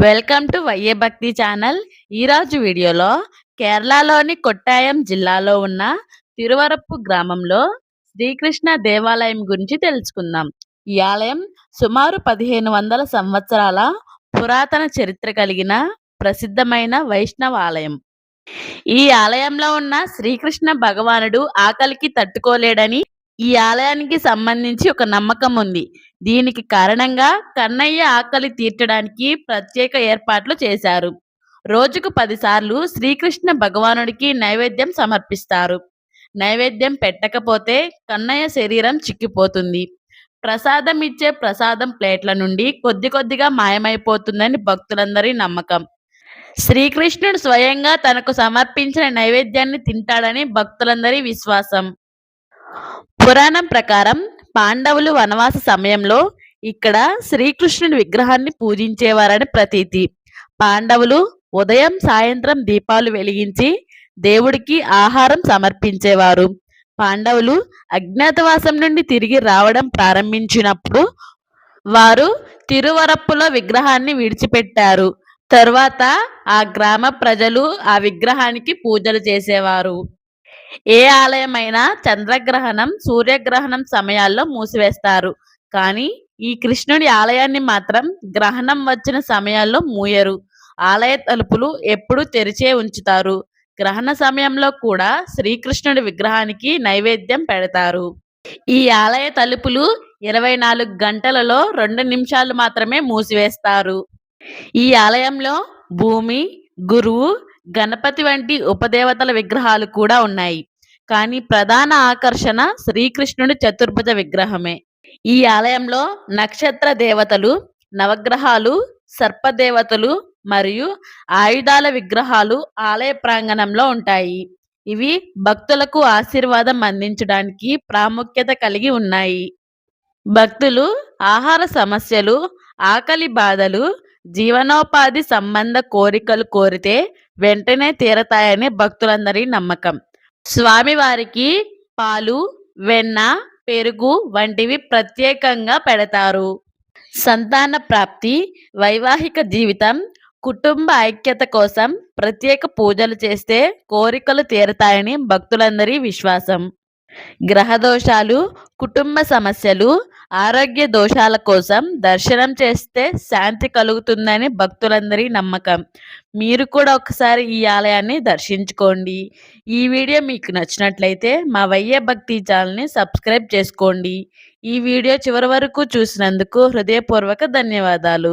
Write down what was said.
Welcome to వైఏ భక్తి channel. ఈరోజు వీడియోలో కేరళలోని కొట్టాయం జిల్లాలో ఉన్న తిరువరప్పు గ్రామంలో శ్రీకృష్ణ దేవాలయం గురించి తెలుసుకుందాం. ఈ ఆలయం సుమారు 1500 సంవత్సరాల పురాతన చరిత్ర కలిగిన ప్రసిద్ధమైన వైష్ణవ ఆలయం. ఈ ఆలయంలో ఉన్న శ్రీకృష్ణ భగవానుడు ఆకలికి తట్టుకోలేడని ఈ ఆలయానికి సంబంధించి ఒక నమ్మకం ఉంది. దీనికి కారణంగా కన్నయ్య ఆకలి తీర్చడానికి ప్రత్యేక ఏర్పాట్లు చేశారు. రోజుకు 10 సార్లు శ్రీకృష్ణ భగవానుడికి నైవేద్యం సమర్పిస్తారు. నైవేద్యం పెట్టకపోతే కన్నయ్య శరీరం చిక్కిపోతుంది. ప్రసాదం ఇచ్చే ప్రసాదం ప్లేట్ల నుండి కొద్ది కొద్దిగా మాయమైపోతుందని భక్తులందరి నమ్మకం. శ్రీకృష్ణుడు స్వయంగా తనకు సమర్పించిన నైవేద్యాన్ని తింటాడని భక్తులందరి విశ్వాసం. పురాణం ప్రకారం పాండవులు వనవాస సమయంలో ఇక్కడ శ్రీకృష్ణుడి విగ్రహాన్ని పూజించేవారని ప్రతీతి. పాండవులు ఉదయం సాయంత్రం దీపాలు వెలిగించి దేవుడికి ఆహారం సమర్పించేవారు. పాండవులు అజ్ఞాతవాసం నుండి తిరిగి రావడం ప్రారంభించినప్పుడు వారు తిరువరప్పులో విగ్రహాన్ని విడిచిపెట్టారు. తరువాత ఆ గ్రామ ప్రజలు ఆ విగ్రహానికి పూజలు చేసేవారు. ఏ ఆలయమైనా చంద్రగ్రహణం, సూర్యగ్రహణం సమయాల్లో మూసివేస్తారు. కానీ ఈ కృష్ణుడి ఆలయాన్ని మాత్రం గ్రహణం వచ్చిన సమయాల్లో మూయరు. ఆలయ తలుపులు ఎప్పుడూ తెరిచే ఉంచుతారు. గ్రహణ సమయంలో కూడా శ్రీకృష్ణుడి విగ్రహానికి నైవేద్యం పెడతారు. ఈ ఆలయ తలుపులు 24 గంటలలో 2 నిమిషాలు మాత్రమే మూసివేస్తారు. ఈ ఆలయంలో భూమి, గురువు, గణపతి వంటి ఉపదేవతల విగ్రహాలు కూడా ఉన్నాయి. కానీ ప్రధాన ఆకర్షణ శ్రీకృష్ణుడి చతుర్భుజ విగ్రహమే. ఈ ఆలయంలో నక్షత్ర దేవతలు, నవగ్రహాలు, సర్పదేవతలు మరియు ఆయుధాల విగ్రహాలు ఆలయ ప్రాంగణంలో ఉంటాయి. ఇవి భక్తులకు ఆశీర్వాదం అందించడానికి ప్రాముఖ్యత కలిగి ఉన్నాయి. భక్తులు ఆహార సమస్యలు, ఆకలి బాధలు, జీవనోపాధి సంబంధ కోరికలు కోరితే వెంటనే తీరతాయని భక్తులందరి నమ్మకం. స్వామివారికి పాలు, వెన్న, పెరుగు వంటివి ప్రత్యేకంగా పెడతారు. సంతాన ప్రాప్తి, వైవాహిక జీవితం, కుటుంబ ఐక్యత కోసం ప్రత్యేక పూజలు చేస్తే కోరికలు తీరతాయని భక్తులందరి విశ్వాసం. గ్రహ దోషాలు, కుటుంబ సమస్యలు, ఆరోగ్య దోషాల కోసం దర్శనం చేస్తే శాంతి కలుగుతుందని భక్తులందరి నమ్మకం. మీరు కూడా ఒకసారి ఈ ఆలయాన్ని దర్శించుకోండి. ఈ వీడియో మీకు నచ్చినట్లయితే మా వైఏ భక్తి ఛానల్ని సబ్స్క్రైబ్ చేసుకోండి. ఈ వీడియో చివరి వరకు చూసినందుకు హృదయపూర్వక ధన్యవాదాలు.